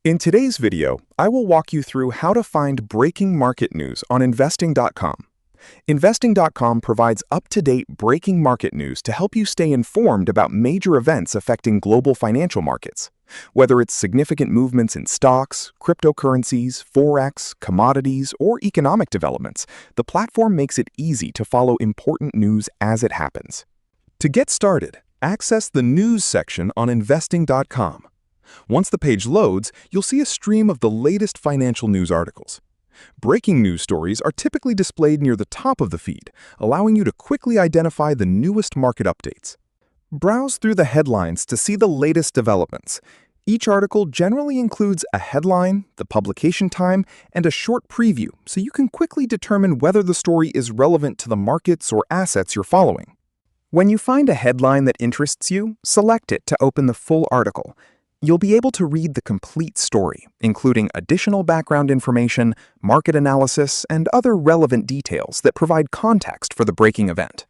In today's video, I will walk you through how to find breaking market news on investing.com. Investing.com provides up-to-date breaking market news to help you stay informed about major events affecting global financial markets. Whether it's significant movements in stocks, cryptocurrencies, forex, commodities, or economic developments, the platform makes it easy to follow important news as it happens. To get started, access the News section on investing.com. Once the page loads, you'll see a stream of the latest financial news articles. Breaking news stories are typically displayed near the top of the feed, allowing you to quickly identify the newest market updates. Browse through the headlines to see the latest developments. Each article generally includes a headline, the publication time, and a short preview, so you can quickly determine whether the story is relevant to the markets or assets you're following. When you find a headline that interests you, select it to open the full article. You'll be able to read the complete story, including additional background information, market analysis, and other relevant details that provide context for the breaking event.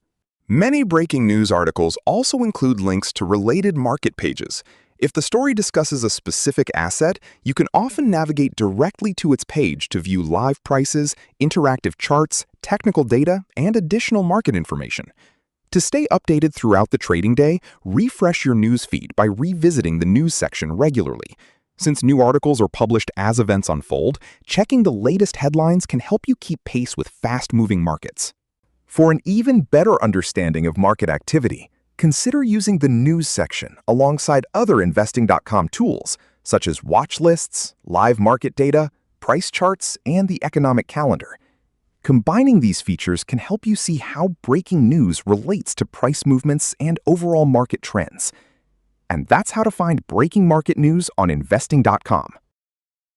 Many breaking news articles also include links to related market pages. If the story discusses a specific asset, you can often navigate directly to its page to view live prices, interactive charts, technical data, and additional market information. To stay updated throughout the trading day, refresh your news feed by revisiting the news section regularly. Since new articles are published as events unfold, checking the latest headlines can help you keep pace with fast-moving markets. For an even better understanding of market activity, consider using the News section alongside other investing.com tools, such as watch lists, live market data, price charts, and the economic calendar. Combining these features can help you see how breaking news relates to price movements and overall market trends. And that's how to find breaking market news on investing.com.